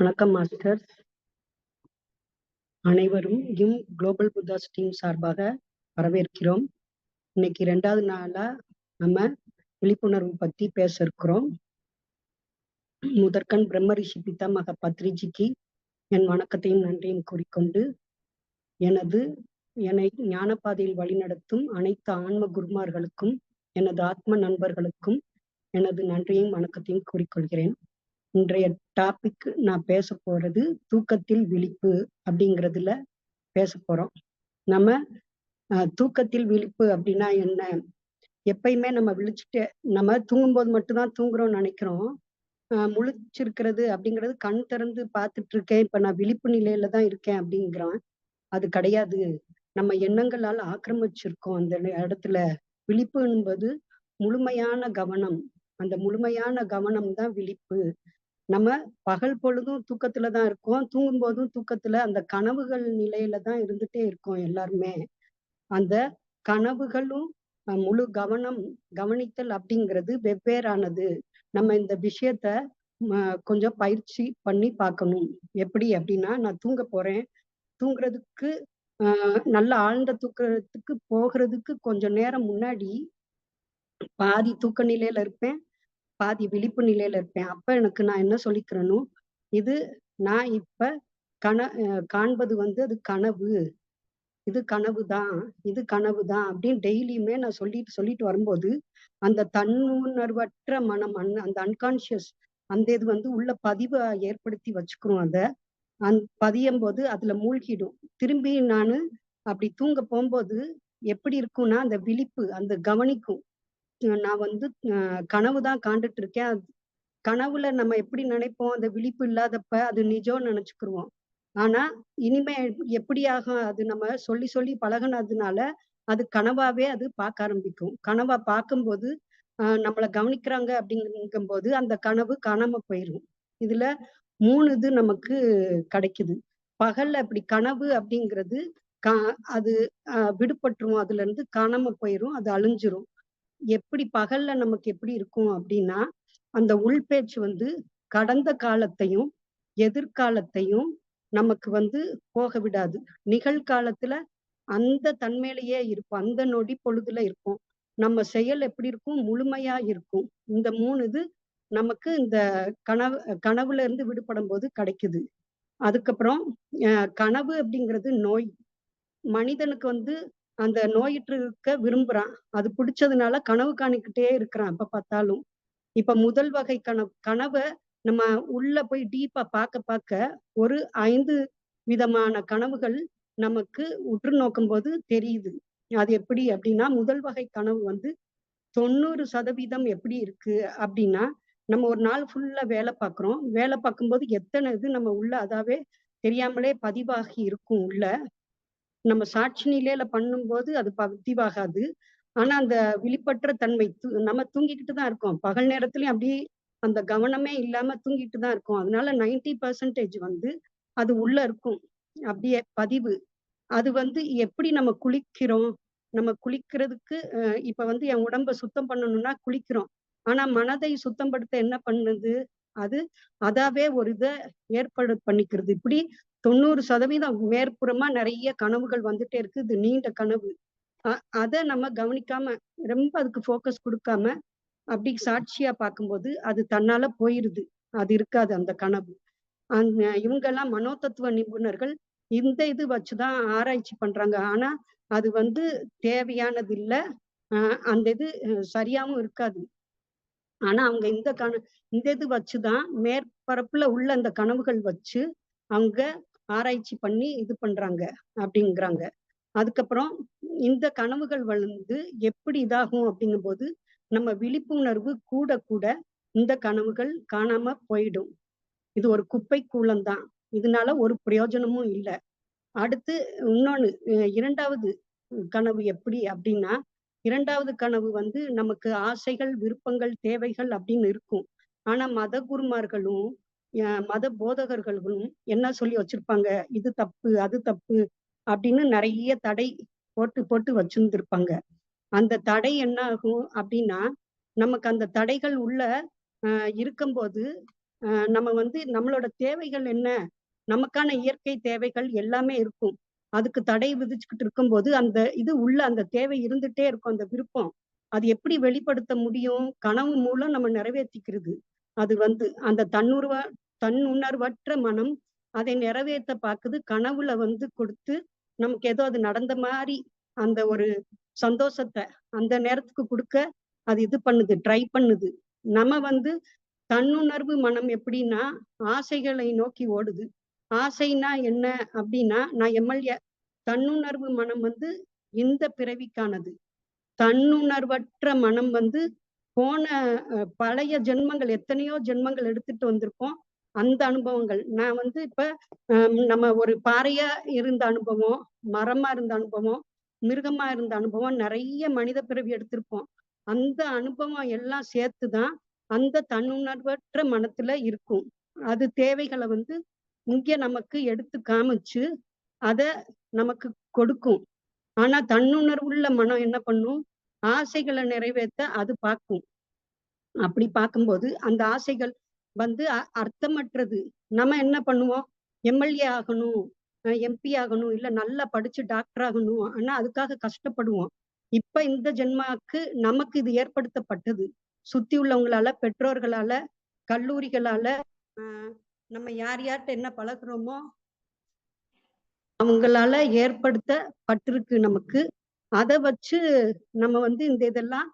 வணக்கம் மாஸ்டர். அனைவரும் global Buddha's team சார்பாக வரவேற்கிறோம். இன்னைக்கு 2வது நாளா நம்ம விழிப்புணர்வு பத்தி பேச இருக்கிறோம். முதற்கண் பிரம்ம ரிஷி பிதாமக பத்ரிஜிக்கு என் வணக்கத்தையும் நன்றியும் கூறிக்கொண்டு, என்னை ஞானப்பாதையில் வழிநடத்தும் அனைத்து ஆன்ம குருமார்களுக்கும், எனது ஆத்ம நண்பர்களுக்கும் எனது நன்றியும் வணக்கத்தையும் கூறிக்கொள்கிறேன். இன்றைய டாபிக் நான் பேச போறது தூக்கத்தில் விழிப்பு அப்படிங்கிறதுல பேச போறோம். நம்ம தூக்கத்தில் விழிப்பு அப்படின்னா என்ன? எப்பயுமே நம்ம விழிச்சுட்டு நம்ம தூங்கும்போது மட்டும்தான் தூங்குறோம்னு நினைக்கிறோம். முழிச்சிருக்கிறது அப்படிங்கிறது கண் திறந்து பார்த்துட்டு இருக்கேன், இப்ப நான் விழிப்பு நிலையில தான் இருக்கேன் அப்படிங்கிறோம். அது கிடையாது. நம்ம எண்ணங்களால் ஆக்கிரமிச்சிருக்கோம் அந்த இடத்துல. விழிப்பு என்பது முழுமையான கவனம். அந்த முழுமையான கவனம் தான் விழிப்பு. நம்ம பகல் பொழுதும் தூக்கத்துல தான் இருக்கோம், தூங்கும் போதும் தூக்கத்துல, அந்த கனவுகள் நிலையில தான் இருந்துட்டே இருக்கோம் எல்லாருமே. அந்த கனவுகளும் முழு கவனித்தல் அப்படிங்கிறது வெவ்வேறானது. நம்ம இந்த விஷயத்த கொஞ்சம் பயிற்சி பண்ணி பார்க்கணும். எப்படி அப்படின்னா, நான் தூங்க போறேன், தூங்குறதுக்கு நல்ல ஆழ்ந்த தூக்கத்துக்கு போகிறதுக்கு கொஞ்சம் நேரம் முன்னாடி பாதி தூக்க நிலையில இருப்பேன், பாதி விழிப்பு நிலையில இருப்பேன். அப்ப எனக்கு நான் என்ன சொல்லிக்கிறேனோ, இது நான் இப்ப காண்பது அது கனவு, இது கனவுதான், இது கனவுதான் அப்படின்னு டெய்லியுமே நான் சொல்லிட்டு வரும்போது, அந்த தன்னுணர்வற்ற மனம், அந்த அன்கான்சியஸ், அந்த இது உள்ள பதிவை ஏற்படுத்தி வச்சுக்கிறோம். பதியும் போது அதுல மூழ்கிடும். திரும்பி நானு அப்படி தூங்க போகும்போது எப்படி இருக்கும்னா, அந்த விழிப்பு அந்த கவனிக்கும். நான் கனவுதான் காண்டுட்டு இருக்கேன். கனவுல நம்ம எப்படி நினைப்போம், அந்த விழிப்பு இல்லாதப்ப அது நிஜம்னு நினைச்சுக்கிருவோம். ஆனா இனிமே எப்படியாக அது நம்ம சொல்லி சொல்லி பழகுனதுனால அது கனவாவே அது பார்க்க ஆரம்பிக்கும். கனவா பார்க்கும்போது நம்மள கவனிக்கிறாங்க அப்படிங்கும்போது அந்த கனவு காணாம போயிரும். இதுல 3 இது நமக்கு கிடைக்குது. பகல்ல அப்படி கனவு அப்படிங்கிறது அது விடுபட்டுரும், அதுல இருந்து காணாம போயிரும், அது அழிஞ்சிரும். எப்படி பகல்ல நமக்கு எப்படி இருக்கும் அப்படின்னா, அந்த உள்பேச்சு கடந்த காலத்தையும் எதிர்காலத்தையும் நமக்கு போக விடாது. நிகழ்காலத்துல அந்த தன்மையிலேயே இருப்போம், அந்த நொடி பொழுதுல இருப்போம். நம்ம செயல் எப்படி இருக்கும், முழுமையா இருக்கும். இந்த 3 இது நமக்கு இந்த கனவுல இருந்து விடுபடும் போது கிடைக்குது. அதுக்கப்புறம் கனவு அப்படிங்கிறது நோய். மனிதனுக்கு அந்த நோயிற்று இருக்க விரும்புறான். அது பிடிச்சதுனால கனவு காணிக்கிட்டே இருக்கிறான் எப்ப பார்த்தாலும். இப்ப முதல் வகை கனவ நம்ம உள்ள போய் டீப்பா பார்க்க ஒரு 5 விதமான கனவுகள் நமக்கு உற்று நோக்கும்போது தெரியுது. அது எப்படி அப்படின்னா, முதல் வகை கனவு 90% எப்படி இருக்கு அப்படின்னா, நம்ம ஒரு நாள் ஃபுல்லா வேலை பார்க்கிறோம். வேலை பார்க்கும்போது எத்தனை இது நம்ம உள்ள அதாவே தெரியாமலே பதிவாகி இருக்கும் உள்ள. நம்ம சாட்சி நிலையில பண்ணும்போது அது பதிவாகாது. ஆனா அந்த விழிப்பற்ற தன்மை நம்ம தூங்கிக்கிட்டு தான் இருக்கோம். பகல் நேரத்துலயும் அப்படியே அந்த கவனமே இல்லாம தூங்கிட்டு தான் இருக்கோம். அதனால 90% அது உள்ள இருக்கும். அப்படியே பதிவு. அது எப்படி நம்ம குளிக்கிறோம்? நம்ம குளிக்கிறதுக்கு இப்ப என் உடம்ப சுத்தம் பண்ணணும்னா குளிக்கிறோம். ஆனா மனதை சுத்தப்படுத்த என்ன பண்ணுது? அது அதாவே ஒரு பண்ணிக்கிறது. இப்படி 90% மேற்புறமா நிறைய கனவுகள் வந்துட்டே இருக்கு. இது நீண்ட கனவு. அத நம்ம கவனிக்காம, ரொம்ப அதுக்கு ஃபோக்கஸ் குடுக்காம, அப்படி சாட்சியா பார்க்கும்போது, அது தன்னால போயிருது. அது இருக்காது அந்த கனவு. இவங்கெல்லாம் மனோதத்துவ நிபுணர்கள் இந்த இது வச்சுதான் ஆராய்ச்சி பண்றாங்க. ஆனா, அது தேவையானது இல்ல. அந்த இது சரியாவும் இருக்காது. ஆனா, அவங்க இந்த இது வச்சுதான் மேற்பரப்புல உள்ள அந்த கனவுகள் வச்சு, அவங்க ஆராய்ச்சி பண்ணி இது பண்றாங்க அப்படிங்கிறாங்க. அதுக்கப்புறம் இந்த கனவுகள் எப்படி இதாகும் அப்படிங்கும்போது, நம்ம விழிப்புணர்வு கூட கூட இந்த கனவுகள் காணாம போயிடும். இது ஒரு குப்பை கூளம் தான். இதனால ஒரு பிரயோஜனமும் இல்ல. அடுத்து இன்னொன்னு 2வது கனவு எப்படி அப்படின்னா, 2வது கனவு நமக்கு ஆசைகள், விருப்பங்கள், தேவைகள் அப்படின்னு இருக்கும். ஆனா மத குருமார்களும், மத போதகர்களும் என்ன சொல்லி வச்சிருப்பாங்க, இது தப்பு, அது தப்பு அப்படின்னு நெறைய தடை போட்டு போட்டு வச்சிருந்திருப்பாங்க. அந்த தடை என்ன ஆகும் அப்படின்னா, நமக்கு அந்த தடைகள் உள்ள இருக்கும்போது, நம்ம வந்து நம்மளோட தேவைகள் என்ன, நமக்கான இயற்கை தேவைகள் எல்லாமே இருக்கும். அதுக்கு தடை விதிச்சுக்கிட்டு இருக்கும்போது, அந்த இது உள்ள அந்த தேவை இருந்துட்டே இருக்கும், அந்த விருப்பம். அது எப்படி வெளிப்படுத்த முடியும்? கனவு மூலம் நம்ம நிறைவேத்திக்கிறது. அது வந்து அந்த தன்னுணர்வற்ற மனம் அதை நிறைவேத்த பாக்குது. கனவுல வந்து கொடுத்து, நமக்கு ஏதோ அது நடந்த மாரி அந்த ஒரு சந்தோஷத்த அந்த நேரத்துக்கு குடுக்க, அது இது பண்ணுது, ட்ரை பண்ணுது. நம்ம வந்து தன்னுணர்வு மனம் எப்படின்னா, ஆசைகளை நோக்கி ஓடுது. ஆசைன்னா என்ன அப்படின்னா, நான் எம்எல்ஏ தன்னுணர்வு மனம் வந்து இந்த பிறவிக்கானது. தன்னுணர்வற்ற மனம் வந்து போன பழைய ஜென்மங்கள் எத்தனையோ ஜென்மங்கள் எடுத்துட்டு வந்திருப்போம். அந்த அனுபவங்கள். நான் வந்து இப்ப நம்ம ஒரு பாறையா இருந்த அனுபவம், மரமா இருந்த அனுபவம், மிருகமா இருந்த அனுபவம், நெறைய மனித பிறவி எடுத்திருப்போம். அந்த அனுபவம் எல்லாம் சேர்த்து தான் அந்த தன்னுணர்வற்ற மனத்துல இருக்கும். அது தேவைகள வந்து இங்க நமக்கு எடுத்து காமிச்சு, அத நமக்கு கொடுக்கும். ஆனா தன்னுணர்வுள்ள மனம் என்ன பண்ணும்? ஆசைகள நிறைவேத்த அது பாக்கும். அப்படி பார்க்கும்போது, அந்த ஆசைகள் வந்து அர்த்தமற்றது. நம்ம என்ன பண்ணுவோம்? எம்எல்ஏ ஆகணும், எம்பி ஆகணும், இல்ல நல்லா படிச்சு டாக்டர் ஆகணும். ஆனா அதுக்காக கஷ்டப்படுவோம். இப்ப இந்த ஜென்மாக்கு நமக்கு இது ஏற்படுத்தப்பட்டது. சுத்தி உள்ளவங்களால, பெற்றோர்களால, கல்லூரிகளால, அ நம்ம யார் யார்ட்ட என்ன பழகுறோமோ, அவங்களால ஏற்படுத்தப்பட்டிருக்கு நமக்கு. அத வச்சு நம்ம வந்து இந்த இதெல்லாம்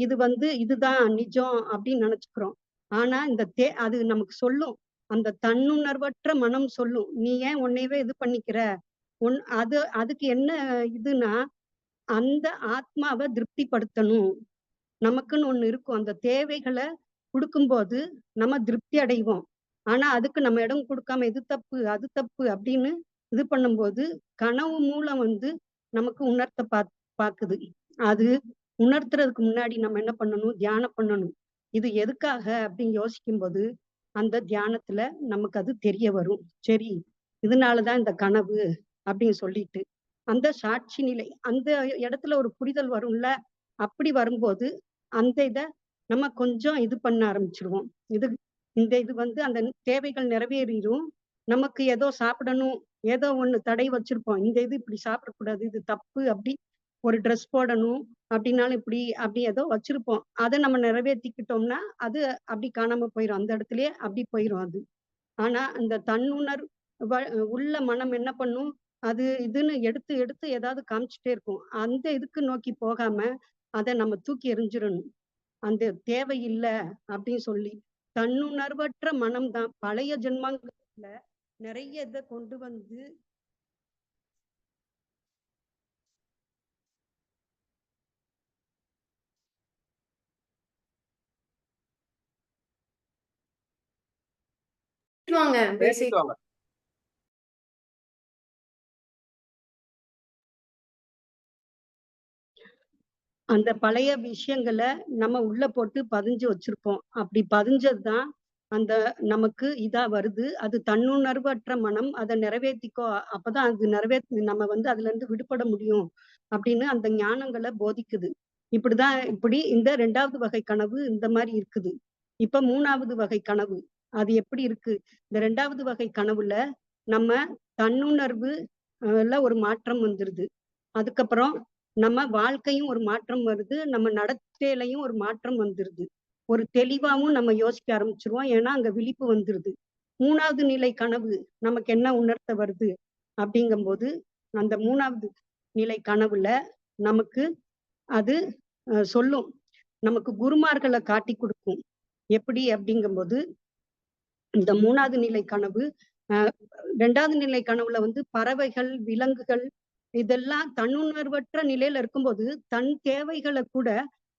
இது வந்து இதுதான் நிஜம் அப்படின்னு நினைச்சுக்கிறோம். ஆனா இந்த அது நமக்கு சொல்லும். அந்த தன்னுணர்வற்ற மனம் சொல்லும். நீ ஏன் உன்னையவே இது பண்ணிக்கிற? அதுக்கு என்ன இதுன்னா, அந்த ஆத்மாவ திருப்திப்படுத்தணும். நமக்குன்னு ஒண்ணு இருக்கும். அந்த தேவைகள குடுக்கும்போது நம்ம திருப்தி அடைவோம். ஆனா அதுக்கு நம்ம இடம் குடுக்காம இது தப்பு, அது தப்பு அப்படின்னு இது பண்ணும்போது, கனவு மூலம் வந்து நமக்கு உணர்த்த பாக்குது. அது உணர்த்துறதுக்கு முன்னாடி நம்ம என்ன பண்ணணும்? தியானம் பண்ணணும். இது எதுக்காக அப்படின்னு யோசிக்கும்போது, அந்த தியானத்துல நமக்கு அது தெரிய வரும். சரி, இதனால தான் இந்த கனவு அப்படின்னு சொல்லிட்டு. அந்த சாட்சி நிலை, அந்த இடத்துல ஒரு புரிதல் வரும்ல. அப்படி வரும்போது, அந்த இத நம்ம கொஞ்சம் இது பண்ண ஆரம்பிச்சுருவோம். இது இந்த இது வந்து அந்த தேவைகள் நிறைவேறிரும். நமக்கு ஏதோ சாப்பிடணும், ஏதோ ஒண்ணு தடை வச்சிருப்போம். இந்த இது இப்படி சாப்பிடக்கூடாது, இது தப்பு அப்படி ஒரு ட்ரெஸ் போடணும் அப்படின்னாலும் இப்படி அப்படி ஏதோ வச்சிருப்போம். அத நம்ம நிறைவேத்திக்கிட்டோம்னா, அது அப்படி காணாம போயிரும். அந்த இடத்திலேயே அப்படி போயிரும் அது. ஆனா, அந்த தன்னுணர் வ உள்ள மனம் என்ன பண்ணும்? அது இதுன்னு எடுத்து எடுத்து ஏதாவது காமிச்சுட்டே இருக்கும். அந்த இதுக்கு நோக்கி போகாம, அத நம்ம தூக்கி எறிஞ்சிரணும். அந்த தேவையில்ல அப்படின்னு சொல்லி. தன்னுணர்வற்ற மனம் தான் பழைய ஜென்மங்கள்ல நெறைய இத கொண்டு வந்து வாங்க. பேசிட்டு வாங்க. அந்த பழைய விஷயங்கள நம்ம உள்ள போட்டு பதிஞ்சு வச்சிருப்போம். அப்படி பதிஞ்சது தான் அந்த நமக்கு இதா வருது. அது தன்னுணர்வற்ற மனம். அத நிறைவேத்திக்கோ. அப்பதான் அது நம்ம வந்து அதுலருந்து விடுபட முடியும். அப்படின்னு அந்த ஞானங்கள போதிக்குது. இப்படி இந்த 2வது வகை கனவு இந்த மாரி இருக்குது. இப்ப 3வது வகை கனவு. அது எப்படி இருக்கு? இந்த 2வது வகை கனவுல நம்ம தன்னுணர்வு ல ஒரு மாற்றம் வந்துருது. அதுக்கப்புறம் நம்ம வாழ்க்கையும் ஒரு மாற்றம் வருது. நம்ம நடத்தையிலயும் ஒரு மாற்றம் வந்துருது. ஒரு தெளிவாவும் நம்ம யோசிக்க ஆரம்பிச்சுருவோம். ஏன்னா, அங்க விழிப்பு வந்துருது. 3வது நிலை கனவு நமக்கு என்ன உணர்த்த வருது அப்படிங்கும்போது, அந்த 3வது நிலை கனவுல நமக்கு அது சொல்லும். நமக்கு குருமார்கள காட்டிக் குடுக்கும். எப்படி அப்படிங்கும்போது, இந்த 3வது நிலை கனவு, அ 2வது நிலை கனவுல வந்து பறவைகள், விலங்குகள் இதெல்லாம் தன்னுணர்வற்ற நிலையில இருக்கும்போது, தன் தேவைகள கூட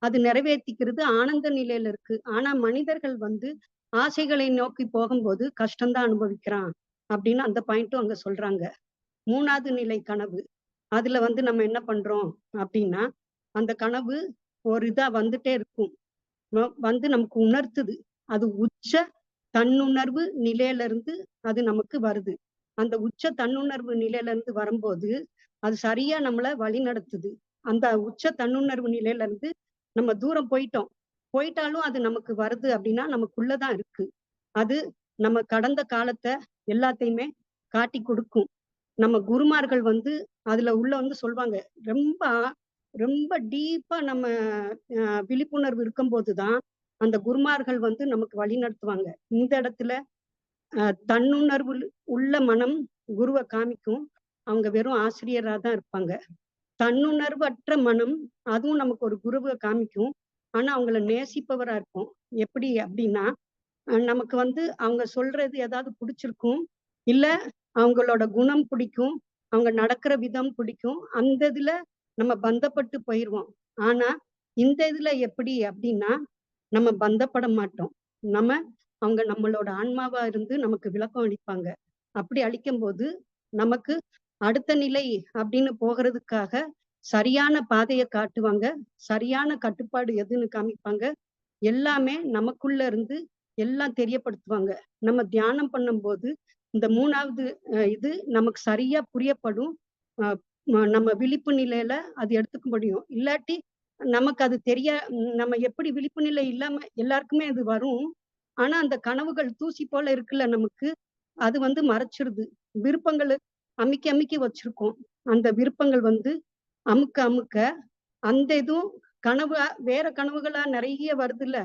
அது நிறைவேத்திக்கிறது ஆனந்த நிலையில இருக்கு. ஆனா மனிதர்கள் வந்து ஆசைகளை நோக்கி போகும்போது கஷ்டம் தான் அனுபவிக்கிறான். அப்படின்னு அந்த பாயிண்ட்டும் அங்க சொல்றாங்க. 3வது நிலை கனவு. அதுல வந்து நம்ம என்ன பண்றோம் அப்படின்னா, அந்த கனவு ஒரு இதா வந்துட்டே இருக்கும். வந்து நமக்கு உணர்த்துது. அது உச்ச தன்னுணர்வு நிலையில இருந்து அது நமக்கு வருது. அந்த உச்ச தன்னுணர்வு நிலையில இருந்து வரும்போது, அது சரியா நம்மள வழிநடத்துது. அந்த உச்ச தன்னுணர்வு நிலையில இருந்து நம்ம தூரம் போயிட்டோம். போயிட்டாலும் அது நமக்கு வருது அப்படின்னா, நமக்குள்ள தான் இருக்கு. அது நம்ம கடந்த காலத்த எல்லாத்தையுமே காட்டிக் கொடுக்கும். நம்ம குருமார்கள் வந்து அதுல உள்ள வந்து சொல்வாங்க. ரொம்ப ரொம்ப டீப்பா நம்ம விழிப்புணர்வு இருக்கும்போது தான், அந்த குருமார்கள் வந்து நமக்கு வழிநடத்துவாங்க. இந்த இடத்துல தன்னுணர்வு உள்ள மனம் குருவ காமிக்கும். அவங்க வெறும் ஆசிரியரா தான் இருப்பாங்க. தன்னுணர்வற்ற மனம், அதுவும் நமக்கு ஒரு குருவ காமிக்கும். ஆனா அவங்கள நேசிப்பவரா இருப்போம். எப்படி அப்டின்னா, நமக்கு வந்து அவங்க சொல்றது ஏதாவது புடிச்சிருக்கும். இல்ல அவங்களோட குணம் பிடிக்கும். அவங்க நடக்கிற விதம் பிடிக்கும். அந்த இதுல நம்ம பந்தப்பட்டு போயிருவோம். ஆனா, இந்த இதுல எப்படி அப்டின்னா, நம்ம பந்தப்பட மாட்டோம். நம்ம அவங்க நம்மளோட ஆன்மாவா இருந்து நமக்கு விளக்கம் அளிப்பாங்க. அப்படி அளிக்கும்போது, நமக்கு அடுத்த நிலை அப்படின்னு போகறதுக்காக சரியான பாதைய காட்டுவாங்க. சரியான கட்டுப்பாடு எதுன்னு காமிப்பாங்க. எல்லாமே நமக்குள்ள இருந்து எல்லாம் தெரியப்படுத்துவாங்க. நம்ம தியானம் பண்ணும்போது, இந்த 3வது இது நமக்கு சரியா புரியப்படும். அ நம்ம விழிப்பு நிலையில அது எடுத்துக்க முடியும். இல்லாட்டி நமக்கு அது நம்ம எப்படி விழிப்பு நிலை இல்லாம எல்லாருக்குமே அது வரும். ஆனா, அந்த கனவுகள் தூசி போல இருக்குல்ல நமக்கு, அது வந்து மறைச்சிருது. விருப்பங்கள அமுக்கி, அமுக்கி வச்சிருக்கோம். அந்த விருப்பங்கள் வந்து அமுக்க, அமுக்க அந்த இதுவும் வேற கனவுகளா நெறைய வருதுல்ல,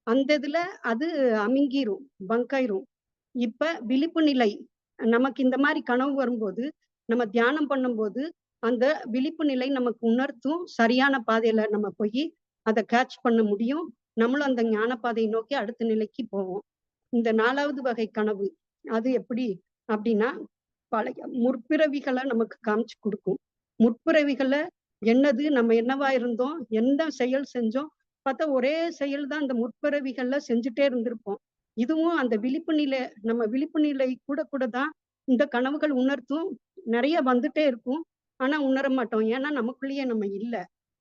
அந்த இதுல அது அமுங்கிரும், பங்க் ஆயிரும். இப்ப விழிப்பு நிலை நமக்கு இந்த மாரி கனவு வரும்போது, நம்ம தியானம் பண்ணும்போது, அந்த விழிப்பு நிலை நமக்கு உணர்த்தும். சரியான பாதையில நம்ம போயி அத கேட்ச் பண்ண முடியும். நம்மளும் அந்த ஞான பாதையை நோக்கி அடுத்த நிலைக்கு போவோம். இந்த 4வது வகை கனவு. அது எப்படி அப்டின்னா, பழைய முற்பிறவிகள நமக்கு காமிச்சு குடுக்கும். முற்பிறவிகள்ல என்னது நம்ம என்னவா இருந்தோம்? எந்த செயல் செஞ்சோம்? பார்த்தா ஒரே செயல் தான் அந்த முற்பிறவிகள்ல செஞ்சுட்டே இருந்திருப்போம். இதுவும் அந்த விழிப்பு நிலை நம்ம விழிப்பு நிலை கூட கூட தான் இந்த கனவுகள் உணர்த்தும். நெறைய வந்துட்டே இருக்கும். ஆனா உணர மாட்டோம். ஏன்னா நமக்குள்ளேயே நம்ம இல்ல.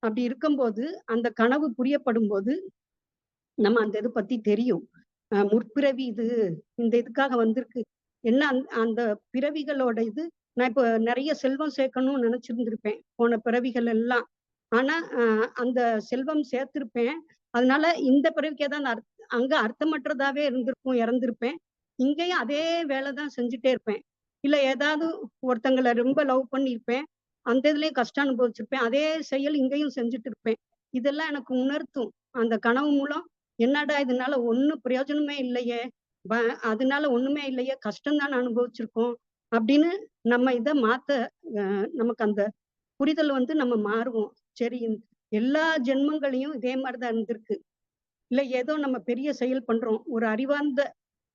அப்படி இருக்கும்போது, அந்த கனவு புரியப்படும்போது நம்ம அந்த இத பத்தி தெரியும். முற்பிறவி இது, இந்த இதுக்காக வந்திருக்கு. என்ன அந்த பிறவிகளோட இது, நான் இப்ப நெறைய செல்வம் சேர்க்கணும்னு நெனச்சிருந்திருப்பேன். போன பிறவிகள் எல்லாம். ஆனா, அந்த செல்வம் சேர்த்திருப்பேன். அதனால இந்த பிறவிக்கு ஏதாவது அங்க அர்த்தமற்றதாவே இருந்திருக்கும், இறந்திருப்பேன். இங்கேயும் அதே வேல தான் செஞ்சுட்டே இருப்பேன். இல்ல ஏதாவது ஒருத்தங்கள ரொம்ப லவ் பண்ணியிருப்பேன். அந்த இதுலயும் கஷ்டம் அனுபவிச்சிருப்பேன். அதே செயல் இங்கேயும் செஞ்சுட்டு இருப்பேன். இதெல்லாம் எனக்கு உணர்த்தும். அந்த கனவு மூலம் என்னடா இதனால ஒண்ணும் பிரயோஜனமே இல்லையே! ப அதனால ஒண்ணுமே இல்லையே! கஷ்டம் தான அனுபவிச்சிருக்கோம். அப்படின்னு நம்ம இத மாத்த நமக்கு அந்த புரிதல் வந்து நம்ம மாறுவோம். சரி எல்லா ஜென்மங்களையும் இதே மாரி தான் இருந்திருக்கு. இல்ல ஏதோ நம்ம பெரிய செயல் பண்றோம். ஒரு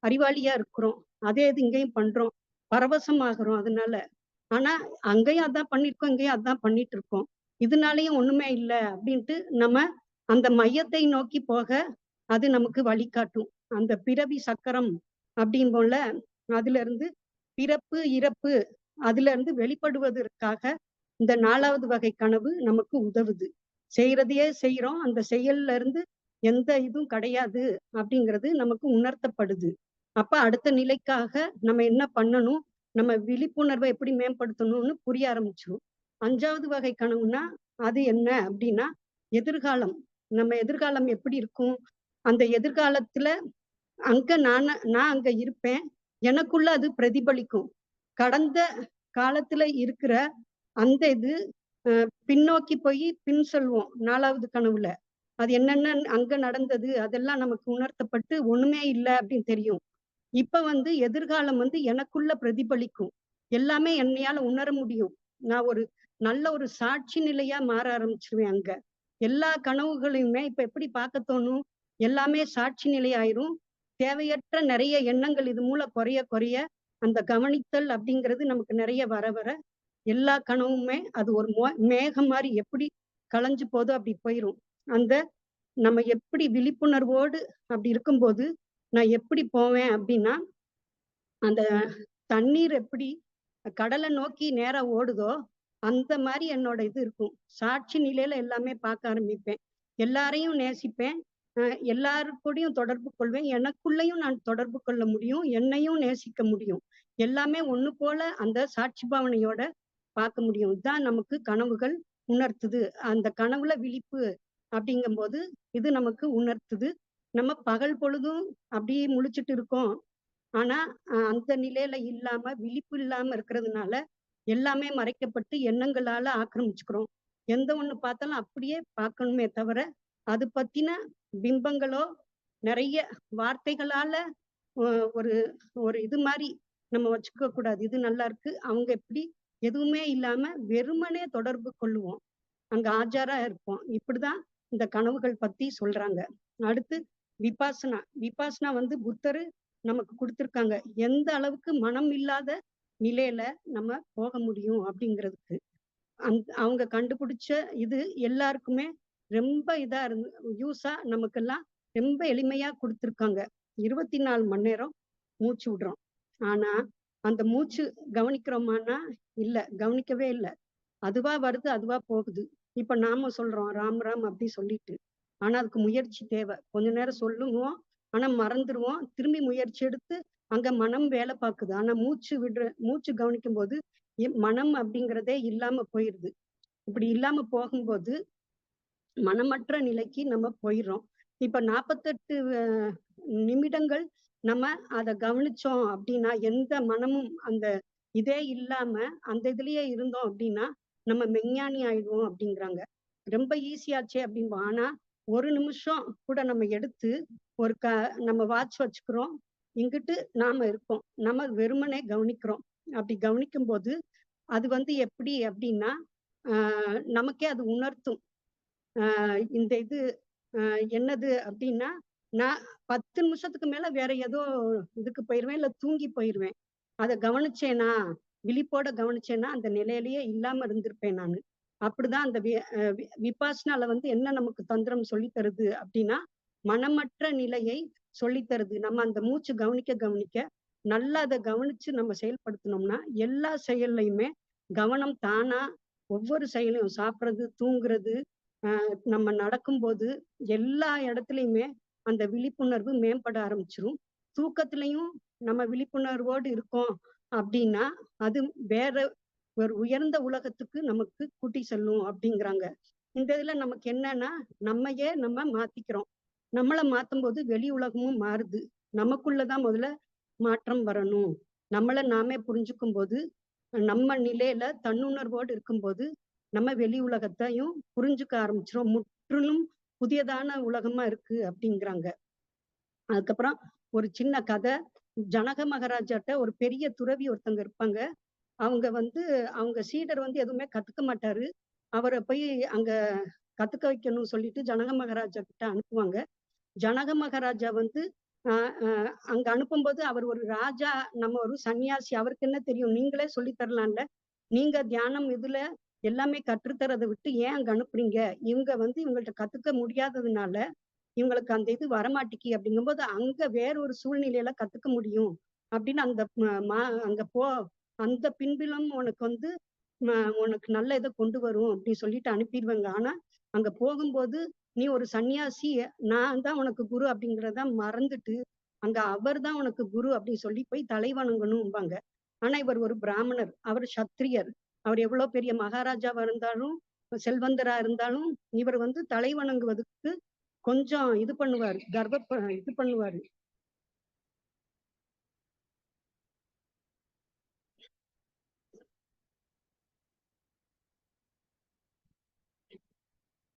அறிவாளியா இருக்கிறோம். அதே இது இங்கேயும் பண்றோம். பரவசமாகுறோம் அதனால. ஆனா அங்கேயும் அதான் பண்ணியிருக்கோம், இங்கேயும் அதான் பண்ணிட்டு இருக்கோம். இதனாலயும் ஒண்ணுமே இல்ல அப்படின்ட்டு நம்ம அந்த மையத்தை நோக்கி போக அது நமக்கு வழிகாட்டும். அந்த பிறவி சக்கரம் அப்படிம்போம்ல, அதிலிருந்து பிறப்பு, இறப்பு அதிலிருந்து வெளிப்படுவதற்காக இந்த 4வது வகை கனவு நமக்கு உதவுது. செய்றதையே செய்றோம். அந்த செயல்ல இருந்து எந்த இதுவும் கிடையாது அப்படிங்கிறது நமக்கு உணர்த்தப்படுது. அப்ப அடுத்த நிலைக்காக நம்ம என்ன பண்ணணும்? நம்ம விழிப்புணர்வ எப்படி மேம்படுத்தணும்னு புரிய ஆரம்பிச்சுரும். 5வது வகை கனவுன்னா, அது என்ன அப்படின்னா, எதிர்காலம். நம்ம எதிர்காலம் எப்படி இருக்கும்? அந்த எதிர்காலத்துல நான் அங்க இருப்பேன். எனக்குள்ள அது பிரதிபலிக்கும். கடந்த காலத்துல இருக்கிற அந்த இது அ பின்னோக்கி போயி பின் செல்வோம் 4வது கனவுல. அது என்னென்ன அங்க நடந்தது, அதெல்லாம் நமக்கு உணர்த்தப்பட்டு ஒண்ணுமே இல்ல அப்படின்னு தெரியும். இப்ப வந்து எதிர்காலம் வந்து எனக்குள்ள பிரதிபலிக்கும். எல்லாமே என்னையால உணர முடியும். நான் ஒரு நல்ல ஒரு சாட்சி நிலையா மாற ஆரம்பிச்சுருவேன் அங்க. எல்லா கனவுகளையுமே இப்ப எப்படி பார்க்க தோணும்? எல்லாமே சாட்சி நிலை ஆயிரும். தேவையற்ற நெறைய எண்ணங்கள் இது மூலம் குறைய குறைய, அந்த கவனித்தல் அப்படிங்கிறது நமக்கு நெறைய வர வர, எல்லா கனவுமே அது ஒரு மேகம் மாரி எப்படி கலைஞ்சு போதோ அப்படி போயிரும். அந்த நம்ம எப்படி விழிப்புணர்வோடு அப்படி இருக்கும்போது, நான் எப்படி போவேன் அப்படின்னா, அந்த தண்ணீர் எப்படி கடல நோக்கி நேரா ஓடுதோ, அந்த மாரி என்னோட இது இருக்கும். சாட்சி நிலையில எல்லாமே பார்க்க ஆரம்பிப்பேன். எல்லாரையும் நேசிப்பேன். அ எல்லார் கூடயும் தொடர்பு கொள்வேன். எனக்குள்ளயும் நான் தொடர்பு கொள்ள முடியும். என்னையும் நேசிக்க முடியும். எல்லாமே ஒண்ணு போல அந்த சாட்சி பாவனையோட பார்க்க முடியும். இதான் நமக்கு கனவுகள் உணர்த்துது. அந்த கனவுல விழிப்பு அப்படிங்கும்போது, இது நமக்கு உணர்த்துது. நம்ம பகல் பொழுதும் அப்படியே முழிச்சிட்டு இருக்கோம். ஆனா அந்த நிலையில இல்லாம, விழிப்பு இல்லாம இருக்கிறதுனால, எல்லாமே மறைக்கப்பட்டு எண்ணங்களால ஆக்கிரமிச்சுக்கிறோம். எந்த ஒண்ணு பார்த்தாலும் அப்படியே பார்க்கணுமே தவிர, அது பத்தின பிம்பங்களோ, நெறைய வார்த்தைகளால ஒ ஒரு ஒரு இது மாரி நம்ம வச்சுக்க கூடாது. இது நல்லா இருக்கு, அவங்க எப்படி, எதுவுமே இல்லாம வெறுமனே தொடர்பு கொள்ளுவோம். அங்க ஆஜரா இருப்போம். இப்படிதான் இந்த கனவுகள் பத்தி சொல்றாங்க. அடுத்து விபாசனா. விபாசனா வந்து புத்தரு நமக்கு குடுத்திருக்காங்க. எந்த அளவுக்கு மனம் இல்லாத நிலையில நம்ம போக முடியும் அப்படிங்கிறதுக்கு. அவங்க கண்டுபிடிச்ச இது எல்லாருக்குமே ரொம்ப இதா யூஸா நமக்கெல்லாம் ரொம்ப எளிமையா குடுத்திருக்காங்க. 24 மணி நேரம் மூச்சு விடுறோம். ஆனா, அந்த மூச்சு கவனிக்கிறோமான்னா, இல்ல. கவனிக்கவே இல்ல. அதுவா வருது, அதுவா போகுது. இப்ப நாம சொல்றோம், ராம் ராம் அப்படி சொல்லிட்டு. ஆனா அதுக்கு முயற்சி தேவை. கொஞ்ச நேரம் சொல்லுவோம். ஆனா மறந்துருவோம். திரும்பி முயற்சி எடுத்து அங்க மனம் வேலை பாக்குது. ஆனா மூச்சு கவனிக்கும்போது மனம் அப்படிங்கிறதே இல்லாம போயிருது. இப்படி இல்லாம போகும்போது மனமற்ற நிலைக்கு நம்ம போயிர்றோம். இப்ப 48 நிமிடங்கள் நம்ம அத கவனிச்சோம் அப்படின்னா, எந்த மனமும் அந்த இதே இல்லாம அந்த இதுலயே இருந்தோம் அப்படின்னா, நம்ம மெஞ்ஞானி ஆயிடுவோம் அப்படிங்கிறாங்க. ரொம்ப ஈஸியாச்சே அப்படிம்போம். ஆனா, 1 நிமிஷம் கூட நம்ம எடுத்து ஒரு நம்ம வாட்ச் வச்சுக்கிறோம். இங்கிட்டு நாம இருக்கோம். நம்ம வெறுமனே கவனிக்கிறோம். அப்படி கவனிக்கும்போது, அது வந்து எப்படி அப்படின்னா, ஆ நமக்கே அது உணர்த்தும். இந்த இது என்னது அப்டின்னா, நான் 10 நிமிஷத்துக்கு மேல வேற ஏதோ இதுக்கு போயிருவேன். இல்ல தூங்கி போயிருவேன். அத கவனிச்சேனா, விழிப்போட கவனிச்சேன்னா, அந்த நிலையிலேயே இல்லாம இருந்திருப்பேன் நானு. அப்படிதான் அந்த வி அ வி விபாசனால வந்து என்ன நமக்கு தந்திரம் சொல்லி தருது அப்டின்னா, மனமற்ற நிலையை சொல்லி தருது. நம்ம அந்த மூச்சு கவனிக்க கவனிக்க, நல்லா அத கவனிச்சு நம்ம செயல்படுத்துனோம்னா, எல்லா செயல்லயுமே கவனம் தானா ஒவ்வொரு செயலையும் சாப்பிடுறது, தூங்குறது, நம்ம நடக்கும்போது எல்லா இடத்துலயுமே அந்த விழிப்புணர்வு மேம்பட ஆரம்பிச்சிரும். தூக்கத்திலயும் நம்ம விழிப்புணர்வோடு இருக்கோம் அப்படின்னா, அது வேற ஒரு உயர்ந்த உலகத்துக்கு நமக்கு கூட்டி செல்லும் அப்படிங்கிறாங்க. இந்த இதுல நமக்கு என்னன்னா, நம்மையே நம்ம மாத்திக்கிறோம். நம்மள மாத்தும்போது வெளி உலகமும் மாறுது. நமக்குள்ள தான் முதல்ல மாற்றம் வரணும். நம்மள நாமே புரிஞ்சுக்கும்போது, நம்ம நிலையில தன்னுணர்வோடு இருக்கும்போது, நம்ம வெளி உலகத்தையும் புரிஞ்சுக்க ஆரம்பிச்சுருவோம். முற்றிலும் புதியதான உலகமா இருக்கு அப்படிங்கிறாங்க. அதுக்கப்புறம் ஒரு சின்ன கதை. ஜனக மகாராஜாட்ட ஒரு பெரிய துறவி ஒருத்தங்க இருப்பாங்க. அவங்க வந்து அவங்க சீடர் வந்து எதுவுமே கத்துக்க மாட்டாரு. அவர போய் அங்க கத்துக்க வைக்கணும்னு சொல்லிட்டு ஜனக மகாராஜா கிட்ட அனுப்புவாங்க. ஜனக மகாராஜா வந்து அ அ அங்க அனுப்பும்போது அவர் ஒரு ராஜா, நம்ம ஒரு சன்னியாசி. அவருக்கு என்ன தெரியும்? நீங்களே சொல்லி தரலாம்ல. நீங்க தியானம் இதுல எல்லாமே கற்று தர்றத விட்டு ஏன் அங்க அனுப்புறீங்க? இவங்க வந்து இவங்கள்ட்ட கத்துக்க முடியாததுனால, இவங்களுக்கு அந்த இது வரமாட்டிக்கி அப்படிங்கும்போது, அங்க வேற ஒரு சூழ்நிலையில கத்துக்க முடியும். அப்படின்னு அந்த ம மா அங்க போ. அந்த பின்புலம் உனக்கு வந்து ம உனக்கு நல்ல இத கொண்டு வரும் அப்படின்னு சொல்லிட்டு அனுப்பிருவாங்க. ஆனா, அங்க போகும்போது நீ ஒரு சன்னியாசி, நான் தான் உனக்கு குரு அப்படிங்கிறத மறந்துட்டு, அங்க அவர் தான் உனக்கு குரு அப்படின்னு சொல்லி போய் தலை வணங்கணும்பாங்க. ஆனா இவர் ஒரு பிராமணர். அவர் சத்திரியர். அவர் எவ்வளோ பெரிய மகாராஜாவா இருந்தாலும், செல்வந்தரா இருந்தாலும், இவர் வந்து தலை வணங்குவதற்கு கொஞ்சம் இது பண்ணுவாரு. இது பண்ணுவாரு.